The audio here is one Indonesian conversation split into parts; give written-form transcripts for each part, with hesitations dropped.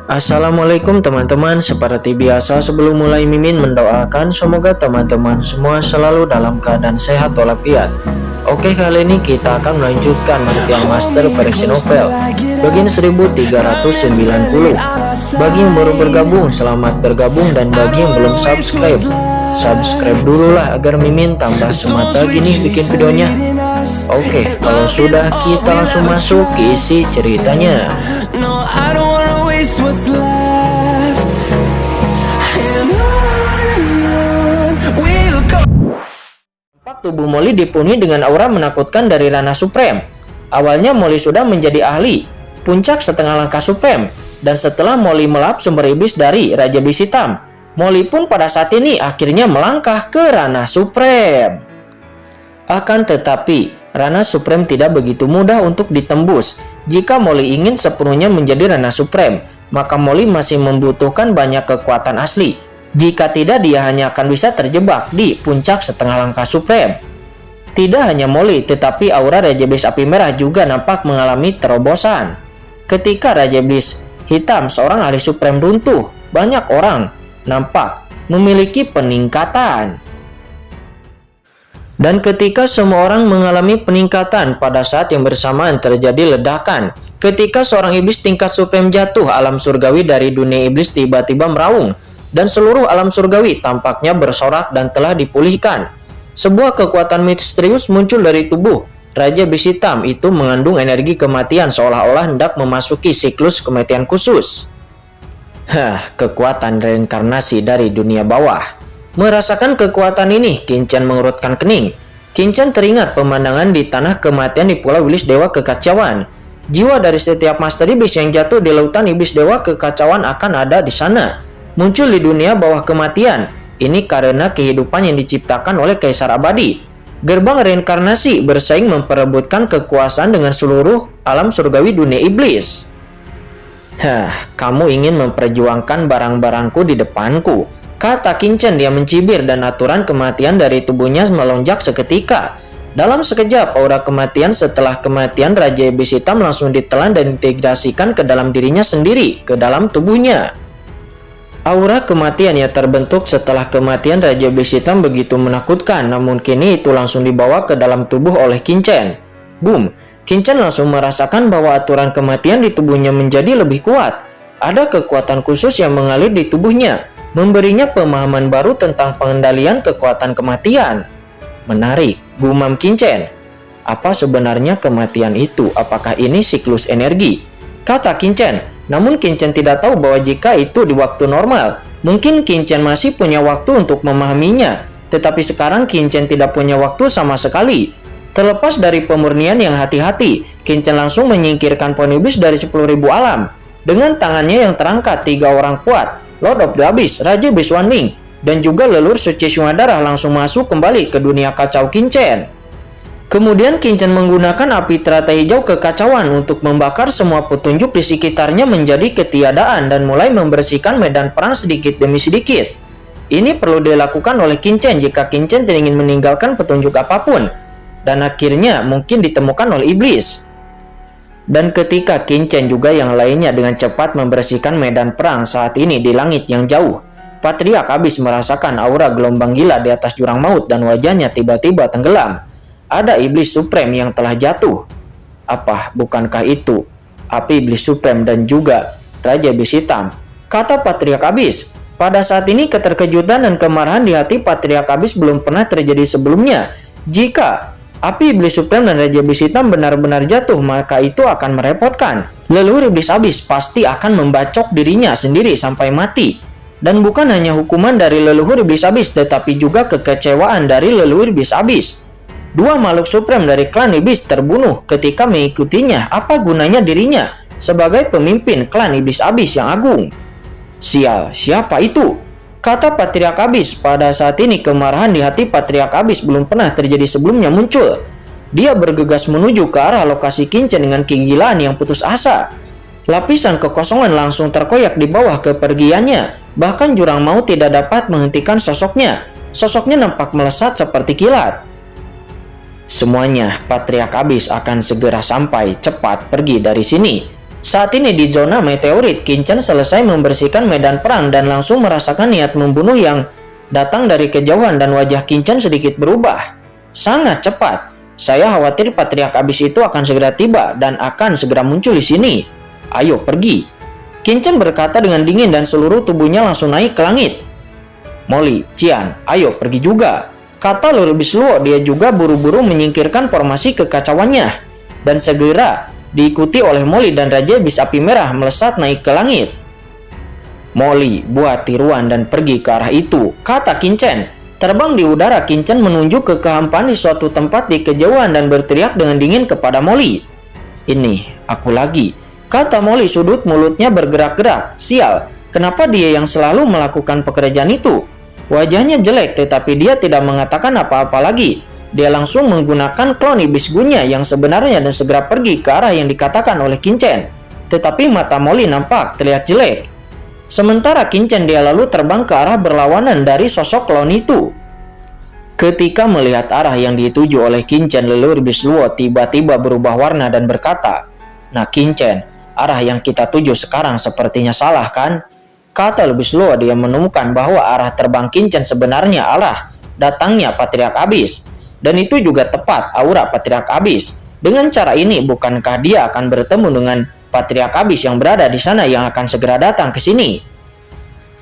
Assalamualaikum teman-teman, seperti biasa sebelum mulai Mimin mendoakan semoga teman-teman semua selalu dalam keadaan sehat walafiat. Oke, kali ini kita akan melanjutkan penelitian master versi novel bagian 1390. Bagi yang baru bergabung, selamat bergabung, dan bagi yang belum subscribe dulu lah agar Mimin tambah semangat lagi nih bikin videonya. Oke, kalau sudah kita langsung masuk ke isi ceritanya. What's left and on we'll go. Tubuh Molly dipenuhi dengan aura menakutkan dari Rana Supreme. Awalnya Molly sudah menjadi ahli puncak setengah langkah Supreme, dan setelah Molly melap sumber iblis dari Raja Iblis Hitam, Molly pun pada saat ini akhirnya melangkah ke Rana Supreme. Akan tetapi, Rana Supreme tidak begitu mudah untuk ditembus. Jika Molly ingin sepenuhnya menjadi Rana Supreme, maka Molly masih membutuhkan banyak kekuatan asli. Jika tidak, dia hanya akan bisa terjebak di puncak setengah langkah Supreme. Tidak hanya Molly, tetapi aura Raja Iblis Api Merah juga nampak mengalami terobosan. Ketika Raja Iblis Hitam, seorang ahli Supreme, runtuh, banyak orang nampak memiliki peningkatan. Dan ketika semua orang mengalami peningkatan, pada saat yang bersamaan terjadi ledakan. Ketika seorang iblis tingkat Supreme jatuh, alam surgawi dari dunia iblis tiba-tiba meraung, dan seluruh alam surgawi tampaknya bersorak dan telah dipulihkan. Sebuah kekuatan misterius muncul dari tubuh Raja Iblis Hitam, itu mengandung energi kematian seolah-olah hendak memasuki siklus kematian khusus. Kekuatan reinkarnasi dari dunia bawah. Merasakan kekuatan ini, Kinchan mengerutkan kening. Kinchan teringat pemandangan di tanah kematian di Pulau Iblis Dewa Kekacauan. Jiwa dari setiap Master Iblis yang jatuh di lautan Iblis Dewa Kekacauan akan ada di sana. Muncul di dunia bawah kematian. Ini karena kehidupan yang diciptakan oleh Kaisar Abadi. Gerbang reinkarnasi bersaing memperebutkan kekuasaan dengan seluruh alam surgawi dunia iblis. Kamu ingin memperjuangkan barang-barangku di depanku, kata Kinchan. Dia mencibir dan aturan kematian dari tubuhnya melonjak seketika. Dalam sekejap, aura kematian setelah kematian Raja Iblis Hitam langsung ditelan dan diintegrasikan ke dalam dirinya sendiri, ke dalam tubuhnya. Aura kematian yang terbentuk setelah kematian Raja Iblis Hitam begitu menakutkan, namun kini itu langsung dibawa ke dalam tubuh oleh Kinchan. Boom! Kinchan langsung merasakan bahwa aturan kematian di tubuhnya menjadi lebih kuat. Ada kekuatan khusus yang mengalir di tubuhnya, memberinya pemahaman baru tentang pengendalian kekuatan kematian. Menarik, gumam Kinchan. Apa sebenarnya kematian itu? Apakah ini siklus energi? Kata Kinchan. Namun Kinchan tidak tahu bahwa jika itu di waktu normal, mungkin Kinchan masih punya waktu untuk memahaminya. Tetapi sekarang Kinchan tidak punya waktu sama sekali. Terlepas dari pemurnian yang hati-hati, Kinchan langsung menyingkirkan pohon iblis dari 10.000 alam. Dengan tangannya yang terangkat, 3 orang kuat, Lord of the Abyss, Raja Iblis Wan Ming, dan juga leluhur suci Syumadara langsung masuk kembali ke dunia kacau Kinchan. Kemudian Kinchan menggunakan api teratai hijau kekacauan untuk membakar semua petunjuk di sekitarnya menjadi ketiadaan dan mulai membersihkan medan perang sedikit demi sedikit. Ini perlu dilakukan oleh Kinchan jika Kinchan ingin meninggalkan petunjuk apapun, dan akhirnya mungkin ditemukan oleh iblis. Dan ketika Kinchan juga yang lainnya dengan cepat membersihkan medan perang saat ini di langit yang jauh, Patriark Abyss merasakan aura gelombang gila di atas jurang maut dan wajahnya tiba-tiba tenggelam. Ada iblis Supreme yang telah jatuh. Apa bukankah itu api iblis Supreme dan juga Raja Iblis Hitam? Kata Patriark Abyss. Pada saat ini keterkejutan dan kemarahan di hati Patriark Abyss belum pernah terjadi sebelumnya. Jika api iblis Supreme dan Raja Iblis Hitam benar-benar jatuh, maka itu akan merepotkan. Leluhur Iblis Abyss pasti akan membacok dirinya sendiri sampai mati. Dan bukan hanya hukuman dari leluhur Iblis Abyss, tetapi juga kekecewaan dari leluhur Iblis Abyss. 2 makhluk Supreme dari klan Iblis terbunuh ketika mengikutinya. Apa gunanya dirinya sebagai pemimpin klan Iblis Abyss yang agung? Sial, siapa itu? Kata Patriark Abyss. Pada saat ini kemarahan di hati Patriark Abyss belum pernah terjadi sebelumnya muncul. Dia bergegas menuju ke arah lokasi Kinchan dengan kegilaan yang putus asa. Lapisan kekosongan langsung terkoyak di bawah kepergiannya. Bahkan jurang maut tidak dapat menghentikan sosoknya. Sosoknya nampak melesat seperti kilat. Semuanya, Patriark Abyss akan segera sampai, cepat pergi dari sini. Saat ini di zona meteorit, Qin-Chen selesai membersihkan medan perang dan langsung merasakan niat membunuh yang datang dari kejauhan dan wajah Qin-Chen sedikit berubah. Sangat cepat. Saya khawatir Patriark Abyss itu akan segera tiba dan akan segera muncul di sini. Ayo pergi. Qin-Chen berkata dengan dingin dan seluruh tubuhnya langsung naik ke langit. Molly, Qian, ayo pergi juga, kata Lord Abyss Luo. Dia juga buru-buru menyingkirkan formasi kekacauannya dan segera diikuti oleh Molly dan Raja Abyss Api Merah melesat naik ke langit. Molly, buat tiruan dan pergi ke arah itu, kata Qin-Chen. Terbang di udara, Qin-Chen menunjuk ke kehampaan di suatu tempat di kejauhan dan berteriak dengan dingin kepada Molly. Ini, aku lagi, kata Molly. Sudut mulutnya bergerak-gerak. Sial, kenapa dia yang selalu melakukan pekerjaan itu? Wajahnya jelek, tetapi dia tidak mengatakan apa-apa lagi. Dia langsung menggunakan klon iblis gunya yang sebenarnya dan segera pergi ke arah yang dikatakan oleh Qin-Chen. Tetapi mata Molly nampak terlihat jelek. Sementara Qin-Chen dia lalu terbang ke arah berlawanan dari sosok klon itu. Ketika melihat arah yang dituju oleh Qin-Chen, Lord Abyss Luo tiba-tiba berubah warna dan berkata, "Nah Qin-Chen, arah yang kita tuju sekarang sepertinya salah kan?" Kata Lord Abyss Luo. Dia menemukan bahwa arah terbang Qin-Chen sebenarnya arah datangnya Patriark Abyss. Dan itu juga tepat aura Patriark Abyss. Dengan cara ini, bukankah dia akan bertemu dengan Patriark Abyss yang berada di sana yang akan segera datang ke sini?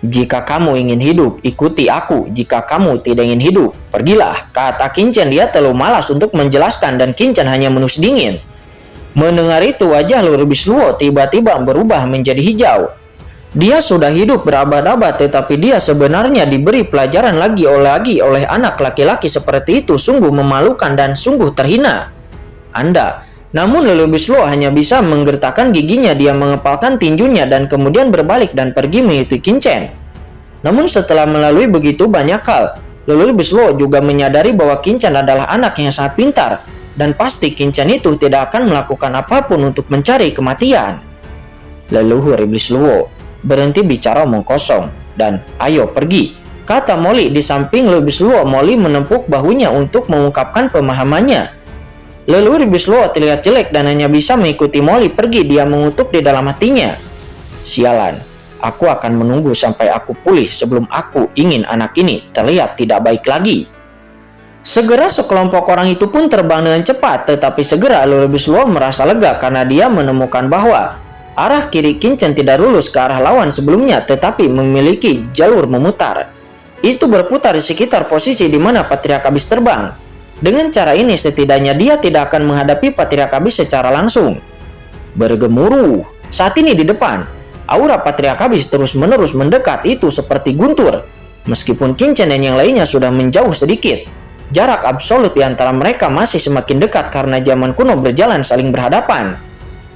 Jika kamu ingin hidup, ikuti aku. Jika kamu tidak ingin hidup, pergilah, kata Qin-Chen. Dia terlalu malas untuk menjelaskan dan Qin-Chen hanya menus dingin. Mendengar itu, wajah Lord Abyss Luo tiba-tiba berubah menjadi hijau. Dia sudah hidup berabad-abad, tetapi dia sebenarnya diberi pelajaran lagi oleh anak laki-laki seperti itu. Sungguh memalukan dan sungguh terhina. Namun Lord Abyss Luo hanya bisa menggertakkan giginya. Dia mengepalkan tinjunya dan kemudian berbalik dan pergi mengikuti Qin-Chen. Namun setelah melalui begitu banyak hal, Lord Abyss Luo juga menyadari bahwa Qin-Chen adalah anak yang sangat pintar. Dan pasti Qin-Chen itu tidak akan melakukan apapun untuk mencari kematian. Leluhur Iblis Luo, berhenti bicara omong kosong dan ayo pergi, kata Molly. Di samping Lord Abyss Luo, Molly menempuk bahunya untuk mengungkapkan pemahamannya. Leluhur Iblis Luo terlihat jelek dan hanya bisa mengikuti Molly pergi. Dia mengutuk di dalam hatinya. Sialan, aku akan menunggu sampai aku pulih sebelum aku ingin anak ini terlihat tidak baik lagi. Segera sekelompok orang itu pun terbang dengan cepat, tetapi segera Lord Abyss Luo merasa lega karena dia menemukan bahwa arah kiri Qin-Chen tidak lurus ke arah lawan sebelumnya, tetapi memiliki jalur memutar. Itu berputar di sekitar posisi di mana Patriark Abyss terbang. Dengan cara ini setidaknya dia tidak akan menghadapi Patriark Abyss secara langsung. Bergemuruh. Saat ini di depan, aura Patriark Abyss terus-menerus mendekat. Itu seperti guntur. Meskipun Qin-Chen dan yang lainnya sudah menjauh sedikit, jarak absolut di antara mereka masih semakin dekat karena zaman kuno berjalan saling berhadapan.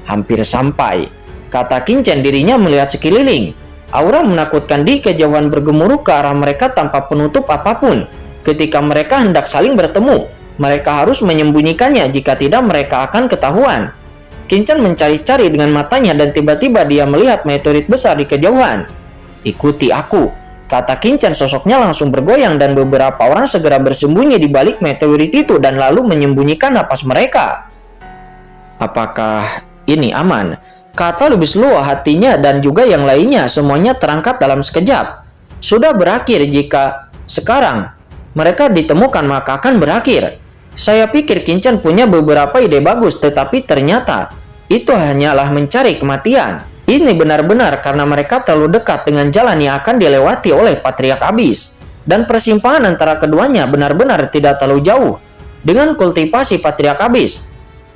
Hampir sampai, kata Qin-Chen. Dirinya melihat sekeliling. Aura menakutkan di kejauhan bergemuruh ke arah mereka tanpa penutup apapun. Ketika mereka hendak saling bertemu, mereka harus menyembunyikannya, jika tidak mereka akan ketahuan. Qin-Chen mencari-cari dengan matanya dan tiba-tiba dia melihat meteorit besar di kejauhan. Ikuti aku, kata Qin-Chen. Sosoknya langsung bergoyang dan beberapa orang segera bersembunyi di balik meteorit itu dan lalu menyembunyikan napas mereka. Apakah ini aman? Kata Lord Abyss Luo. Hatinya dan juga yang lainnya semuanya terangkat dalam sekejap. Sudah berakhir. Jika sekarang mereka ditemukan maka akan berakhir. Saya pikir Qin-Chen punya beberapa ide bagus, tetapi ternyata itu hanyalah mencari kematian. Ini benar-benar karena mereka terlalu dekat dengan jalan yang akan dilewati oleh Patriark Abyss. Dan persimpangan antara keduanya benar-benar tidak terlalu jauh. Dengan kultivasi Patriark Abyss,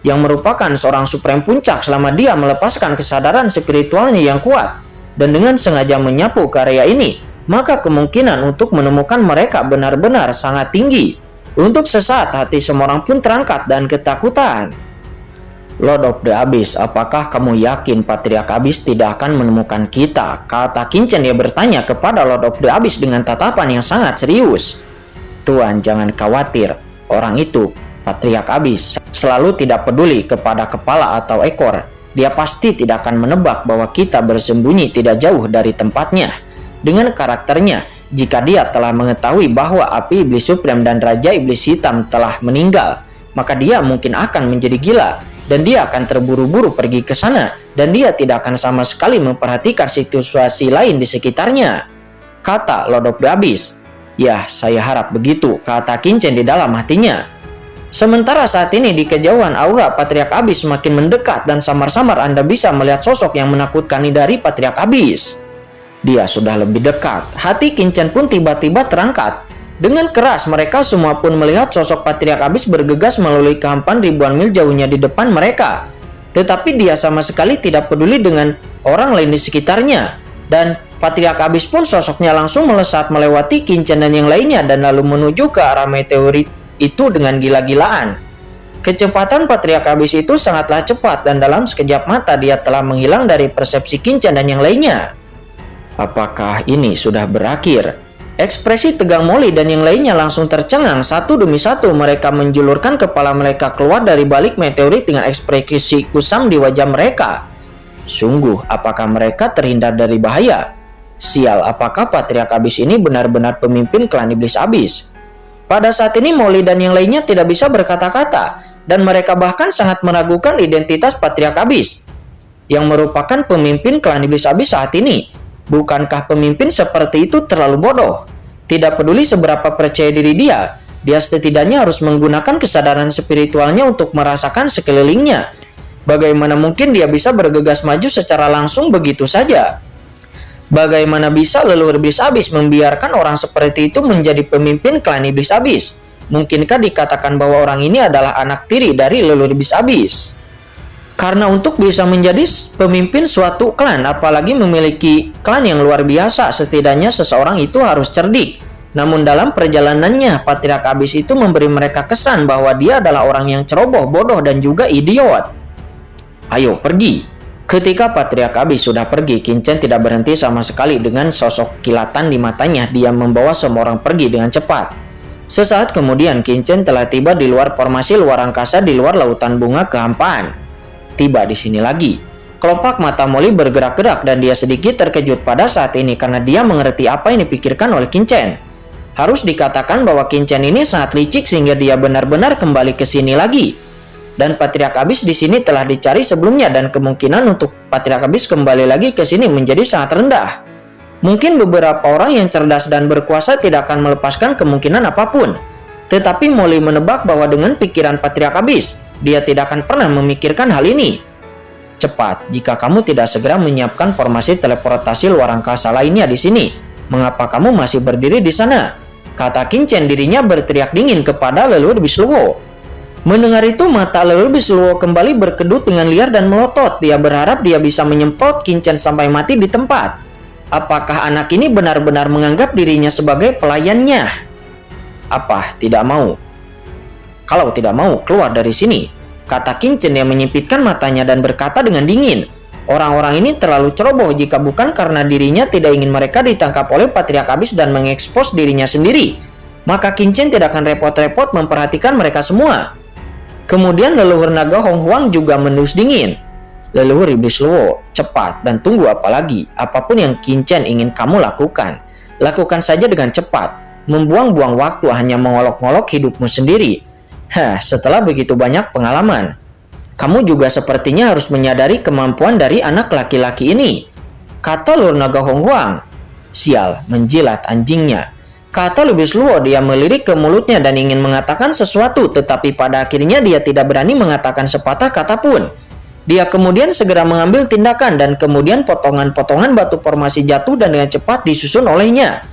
yang merupakan seorang supreme puncak selama dia melepaskan kesadaran spiritualnya yang kuat, dan dengan sengaja menyapu ke area ini, maka kemungkinan untuk menemukan mereka benar-benar sangat tinggi. Untuk sesaat hati semua orang pun terangkat dan ketakutan. Lord of the Abyss, apakah kamu yakin Patriark Abyss tidak akan menemukan kita? Kata Qin-Chen. Dia bertanya kepada Lord of the Abyss dengan tatapan yang sangat serius. Tuan, jangan khawatir. Orang itu, Patriark Abyss, selalu tidak peduli kepada kepala atau ekor. Dia pasti tidak akan menebak bahwa kita bersembunyi tidak jauh dari tempatnya. Dengan karakternya, jika dia telah mengetahui bahwa Api Iblis Supreme dan Raja Iblis Hitam telah meninggal, maka dia mungkin akan menjadi gila. dan dia akan terburu-buru pergi ke sana dan dia tidak akan sama sekali memperhatikan situasi lain di sekitarnya, kata Lord of the Abyss. Ya, saya harap begitu, kata Qin Chen di dalam hatinya. Sementara saat ini di kejauhan aura Patriark Abyss semakin mendekat dan samar-samar Anda bisa melihat sosok yang menakutkan dari Patriark Abyss. Dia sudah lebih dekat. Hati Qin Chen pun tiba-tiba terangkat. Dengan keras mereka semua pun melihat sosok Patriark Abyss bergegas melalui kehampaan ribuan mil jauhnya di depan mereka. Tetapi dia sama sekali tidak peduli dengan orang lain di sekitarnya. Dan Patriark Abyss pun sosoknya langsung melesat melewati Qin Chen dan yang lainnya dan lalu menuju ke arah meteorit itu dengan gila-gilaan. Kecepatan Patriark Abyss itu sangatlah cepat dan dalam sekejap mata dia telah menghilang dari persepsi Qin Chen dan yang lainnya. Apakah ini sudah berakhir? Ekspresi tegang Molly dan yang lainnya langsung tercengang. Satu demi satu mereka menjulurkan kepala mereka keluar dari balik meteorit dengan ekspresi kusam di wajah mereka. Sungguh, apakah mereka terhindar dari bahaya? Sial, apakah Patriark Abyss ini benar-benar pemimpin klan Iblis Abyss? Pada saat ini Molly dan yang lainnya tidak bisa berkata-kata dan mereka bahkan sangat meragukan identitas Patriark Abyss yang merupakan pemimpin klan Iblis Abyss saat ini. Bukankah pemimpin seperti itu terlalu bodoh? Tidak peduli seberapa percaya diri dia setidaknya harus menggunakan kesadaran spiritualnya untuk merasakan sekelilingnya. Bagaimana mungkin dia bisa bergegas maju secara langsung begitu saja? Bagaimana bisa leluhur Iblis Abyss membiarkan orang seperti itu menjadi pemimpin klan Iblis Abyss? Mungkinkah dikatakan bahwa orang ini adalah anak tiri dari leluhur Iblis Abyss? Karena untuk bisa menjadi pemimpin suatu klan, apalagi memiliki klan yang luar biasa, setidaknya seseorang itu harus cerdik. Namun dalam perjalanannya, Patriark Abyss itu memberi mereka kesan bahwa dia adalah orang yang ceroboh, bodoh, dan juga idiot. Ayo, pergi. Ketika Patriark Abyss sudah pergi, Qin Chen tidak berhenti sama sekali dengan sosok kilatan di matanya. Dia membawa semua orang pergi dengan cepat. Sesaat kemudian, Qin Chen telah tiba di luar formasi luar angkasa di luar lautan bunga kehampaan. Tiba di sini lagi. Kelopak mata Molly bergerak-gerak dan dia sedikit terkejut pada saat ini karena dia mengerti apa yang dipikirkan oleh Qin Chen. Harus dikatakan bahwa Qin Chen ini sangat licik sehingga dia benar-benar kembali ke sini lagi. Dan Patriark Abyss di sini telah dicari sebelumnya dan kemungkinan untuk Patriark Abyss kembali lagi ke sini menjadi sangat rendah. Mungkin beberapa orang yang cerdas dan berkuasa tidak akan melepaskan kemungkinan apapun. Tetapi Molly menebak bahwa dengan pikiran Patriark Abyss, dia tidak akan pernah memikirkan hal ini. Cepat, jika kamu tidak segera menyiapkan formasi teleportasi luar angkasa lainnya di sini, mengapa kamu masih berdiri di sana? Kata Qin Chen, dirinya berteriak dingin kepada leluhur Iblis Luo. Mendengar itu, mata leluhur Iblis Luo kembali berkedut dengan liar dan melotot. Dia berharap dia bisa menyemprot Qin Chen sampai mati di tempat. Apakah anak ini benar-benar menganggap dirinya sebagai pelayannya? Apa tidak mau? Kalau tidak mau, keluar dari sini, kata Qin Chen yang menyipitkan matanya dan berkata dengan dingin. Orang-orang ini terlalu ceroboh jika bukan karena dirinya tidak ingin mereka ditangkap oleh Patriark Abyss dan mengekspos dirinya sendiri. Maka Qin Chen tidak akan repot-repot memperhatikan mereka semua. Kemudian leluhur naga Hong Huang juga menus dingin. Leluhur Iblis Luo, cepat dan tunggu apa lagi? Apapun yang Qin Chen ingin kamu lakukan, lakukan saja dengan cepat. Membuang-buang waktu hanya mengolok-ngolok hidupmu sendiri. Setelah begitu banyak pengalaman, kamu juga sepertinya harus menyadari kemampuan dari anak laki-laki ini, kata Leluhur Naga Hong Huang. Sial, menjilat anjingnya, kata Iblis Luo. Dia melirik ke mulutnya dan ingin mengatakan sesuatu, tetapi pada akhirnya dia tidak berani mengatakan sepatah kata pun. Dia kemudian segera mengambil tindakan dan kemudian potongan-potongan batu formasi jatuh dan dengan cepat disusun olehnya.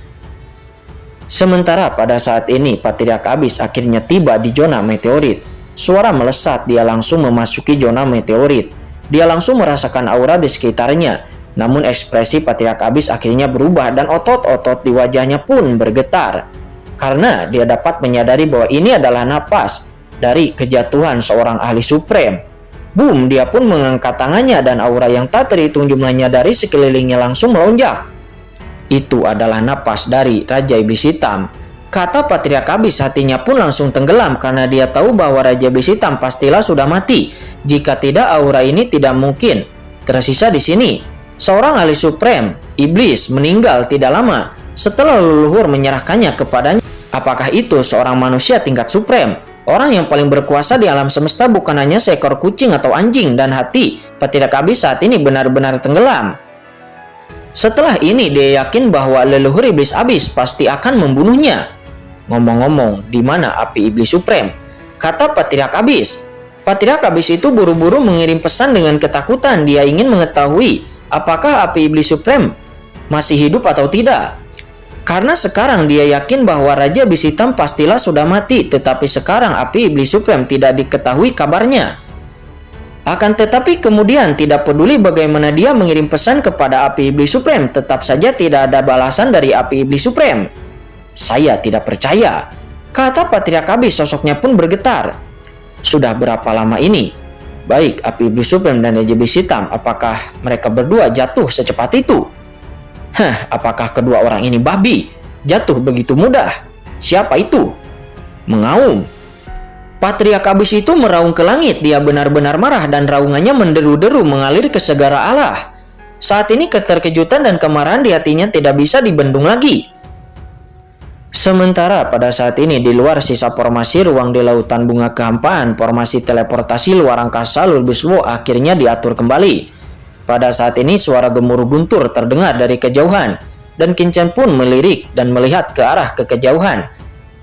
Sementara pada saat ini Patriark Abyss akhirnya tiba di zona meteorit. Suara melesat, dia langsung memasuki zona meteorit. Dia langsung merasakan aura di sekitarnya. Namun ekspresi Patriark Abyss akhirnya berubah dan otot-otot di wajahnya pun bergetar. Karena dia dapat menyadari bahwa ini adalah napas dari kejatuhan seorang ahli supreme. Boom, dia pun mengangkat tangannya dan aura yang tak terhitung jumlahnya dari sekelilingnya langsung melonjak. Itu adalah napas dari Raja Iblis Hitam. Kata Patriark Abyss, hatinya pun langsung tenggelam karena dia tahu bahwa Raja Iblis Hitam pastilah sudah mati. Jika tidak, aura ini tidak mungkin tersisa di sini. Seorang ahli supreme, Iblis, meninggal tidak lama setelah leluhur menyerahkannya kepadanya. Apakah itu seorang manusia tingkat supreme? Orang yang paling berkuasa di alam semesta bukan hanya seekor kucing atau anjing, dan hati Patriark Abyss saat ini benar-benar tenggelam. Setelah ini dia yakin bahwa leluhur iblis Abyss pasti akan membunuhnya. Ngomong-ngomong, di mana api iblis supreme? Kata Patriark Abyss. Patriark Abyss itu buru-buru mengirim pesan dengan ketakutan. Dia ingin mengetahui apakah api iblis supreme masih hidup atau tidak. Karena sekarang dia yakin bahwa Raja Iblis Hitam pastilah sudah mati, tetapi sekarang api iblis supreme tidak diketahui kabarnya. Akan tetapi kemudian tidak peduli bagaimana dia mengirim pesan kepada api iblis supreme, tetap saja tidak ada balasan dari api iblis supreme. Saya tidak percaya, kata Patriark Abyss. Sosoknya pun bergetar. Sudah berapa lama ini? Baik api iblis supreme dan Raja Iblis Hitam, apakah mereka berdua jatuh secepat itu? Apakah kedua orang ini babi? Jatuh begitu mudah? Siapa itu? Mengaum. Patriark Abyss itu meraung ke langit. Dia benar-benar marah dan raungannya menderu-deru mengalir ke segara Allah. Saat ini keterkejutan dan kemarahan di hatinya tidak bisa dibendung lagi. Sementara pada saat ini di luar sisa formasi ruang di lautan bunga kehampaan, formasi teleportasi luar angkasa Lulbiswo akhirnya diatur kembali. Pada saat ini suara gemuruh guntur terdengar dari kejauhan, dan Kincen pun melirik dan melihat ke arah kejauhan.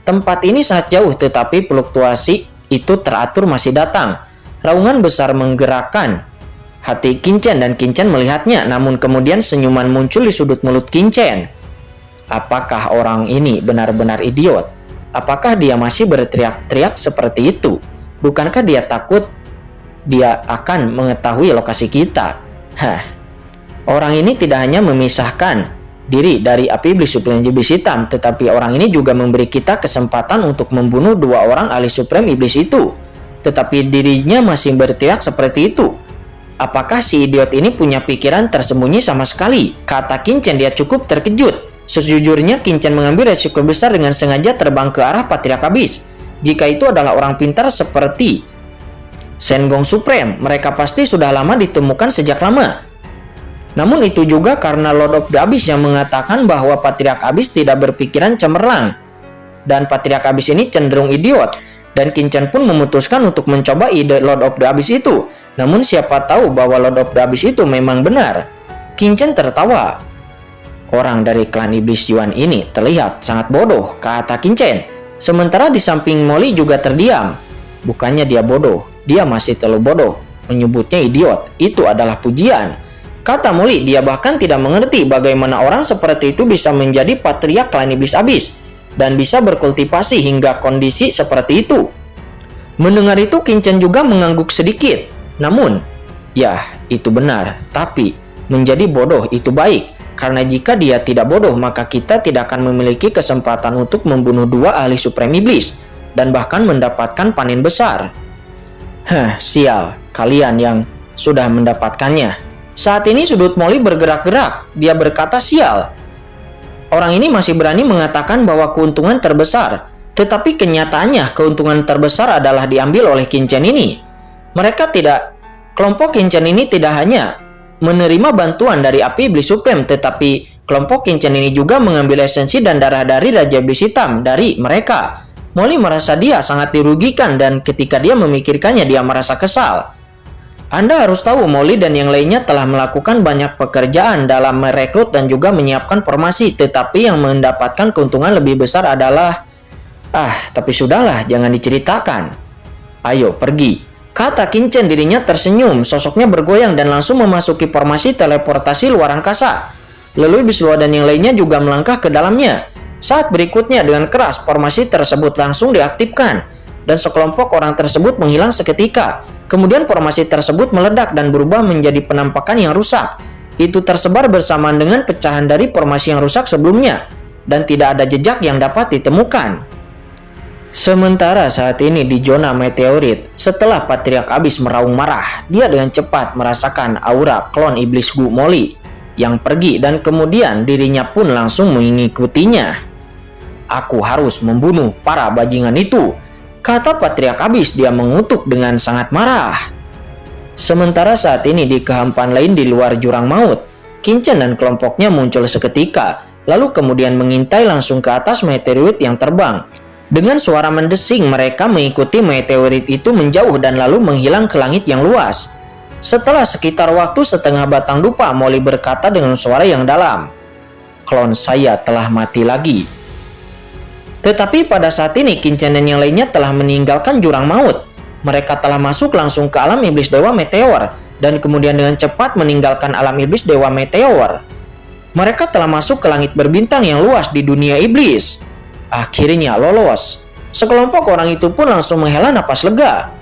Tempat ini sangat jauh, tetapi fluktuasi itu teratur masih datang. Raungan besar menggerakkan hati Kincen dan Kincen melihatnya, namun kemudian senyuman muncul di sudut mulut Kincen. Apakah orang ini benar-benar idiot? Apakah dia masih berteriak-teriak seperti itu? Bukankah dia takut dia akan mengetahui lokasi kita? Orang ini tidak hanya memisahkan diri dari api iblis supreme iblis hitam, tetapi orang ini juga memberi kita kesempatan untuk membunuh dua orang ahli supreme iblis itu. Tetapi dirinya masih berteriak seperti itu. Apakah si idiot ini punya pikiran tersembunyi sama sekali? Kata Kincen. Dia cukup terkejut. Sejujurnya Kincen mengambil resiko besar dengan sengaja terbang ke arah Patriark Abyss. Jika itu adalah orang pintar seperti Sengong Supreme, mereka pasti sudah lama ditemukan sejak lama. Namun itu juga karena Lord of the Abyss yang mengatakan bahwa Patriark Abyss tidak berpikiran cemerlang. Dan Patriark Abyss ini cenderung idiot. Dan Kincen pun memutuskan untuk mencoba ide Lord of the Abyss itu. Namun siapa tahu bahwa Lord of the Abyss itu memang benar. Kincen tertawa. Orang dari klan Iblis Yuan ini terlihat sangat bodoh, kata Kincen. Sementara di samping Molly juga terdiam. Bukannya dia bodoh, dia masih terlalu bodoh. Menyebutnya idiot, itu adalah pujian. Kata Molly, dia bahkan tidak mengerti bagaimana orang seperti itu bisa menjadi patriark klan Iblis Abyss dan bisa berkultivasi hingga kondisi seperti itu. Mendengar itu Kincen juga mengangguk sedikit. Namun, ya itu benar, tapi menjadi bodoh itu baik. Karena jika dia tidak bodoh, maka kita tidak akan memiliki kesempatan untuk membunuh dua ahli supreme iblis dan bahkan mendapatkan panen besar. Sial, kalian yang sudah mendapatkannya. Saat ini sudut Molly bergerak-gerak. Dia berkata sial. Orang ini masih berani mengatakan bahwa keuntungan terbesar. Tetapi kenyataannya keuntungan terbesar adalah diambil oleh Kincen ini. Kelompok Kincen ini tidak hanya menerima bantuan dari api iblis supreme, tetapi kelompok Kincen ini juga mengambil esensi dan darah dari Raja Iblis Hitam dari mereka. Molly merasa dia sangat dirugikan dan ketika dia memikirkannya dia merasa kesal. Anda harus tahu Molly dan yang lainnya telah melakukan banyak pekerjaan dalam merekrut dan juga menyiapkan formasi, tetapi yang mendapatkan keuntungan lebih besar adalah tapi sudahlah, jangan diceritakan. Ayo pergi, kata Kincen. Dirinya tersenyum, sosoknya bergoyang dan langsung memasuki formasi teleportasi luar angkasa. Lalu Iblis Luar dan yang lainnya juga melangkah ke dalamnya. Saat berikutnya dengan keras formasi tersebut langsung diaktifkan dan sekelompok orang tersebut menghilang seketika. Kemudian formasi tersebut meledak dan berubah menjadi penampakan yang rusak. Itu tersebar bersamaan dengan pecahan dari formasi yang rusak sebelumnya dan tidak ada jejak yang dapat ditemukan. Sementara saat ini di zona meteorit, setelah Patriark Abyss meraung marah, dia dengan cepat merasakan aura klon iblis Gu Molly yang pergi dan kemudian dirinya pun langsung mengikutinya. Aku harus membunuh para bajingan itu, kata Patriark Abyss. Dia mengutuk dengan sangat marah. Sementara saat ini di kehampaan lain di luar jurang maut, Kincen dan kelompoknya muncul seketika, lalu kemudian mengintai langsung ke atas meteorit yang terbang. Dengan suara mendesing, mereka mengikuti meteorit itu menjauh dan lalu menghilang ke langit yang luas. Setelah sekitar waktu setengah batang dupa, Molly berkata dengan suara yang dalam, "Klon saya telah mati lagi." Tetapi pada saat ini, Qin-Chen dan yang lainnya telah meninggalkan jurang maut. Mereka telah masuk langsung ke alam iblis Dewa Meteor, dan kemudian dengan cepat meninggalkan alam iblis Dewa Meteor. Mereka telah masuk ke langit berbintang yang luas di dunia iblis. Akhirnya lolos. Sekelompok orang itu pun langsung menghela napas lega.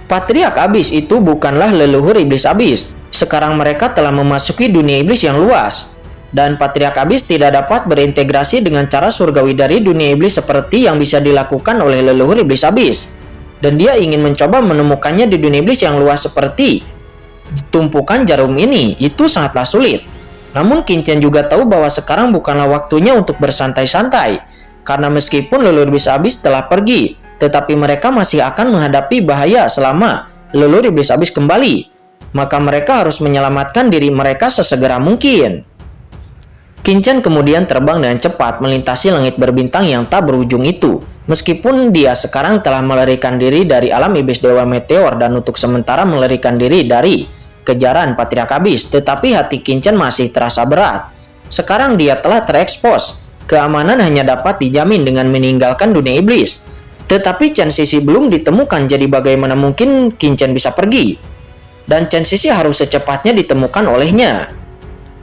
Patriark Abis itu bukanlah leluhur iblis Abis. Sekarang mereka telah memasuki dunia iblis yang luas. Dan Patriark Abis tidak dapat berintegrasi dengan cara surgawi dari dunia iblis seperti yang bisa dilakukan oleh leluhur iblis Abis. Dan dia ingin mencoba menemukannya di dunia iblis yang luas seperti tumpukan jarum ini. Itu sangatlah sulit. Namun Qin-Chen juga tahu bahwa sekarang bukanlah waktunya untuk bersantai-santai. Karena meskipun leluhur iblis Abis telah pergi, tetapi mereka masih akan menghadapi bahaya selama leluhur iblis Abis kembali. Maka mereka harus menyelamatkan diri mereka sesegera mungkin. Qin-Chen kemudian terbang dengan cepat melintasi langit berbintang yang tak berujung itu. Meskipun dia sekarang telah melarikan diri dari alam iblis Dewa Meteor dan untuk sementara melarikan diri dari kejaran Patriark Abis, tetapi hati Qin-Chen masih terasa berat. Sekarang dia telah terekspos. Keamanan hanya dapat dijamin dengan meninggalkan dunia iblis. Tetapi Chen Sisi belum ditemukan, jadi bagaimana mungkin Qin-Chen bisa pergi? Dan Chen Sisi harus secepatnya ditemukan olehnya.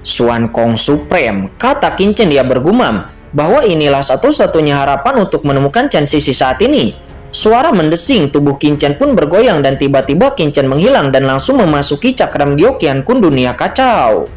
Xuan Kong Supreme, kata Qin-Chen, dia bergumam bahwa inilah satu-satunya harapan untuk menemukan Chen Sisi saat ini. Suara mendesing, tubuh Qin-Chen pun bergoyang dan tiba-tiba Qin-Chen menghilang dan langsung memasuki cakram Gyokian Kun dunia kacau.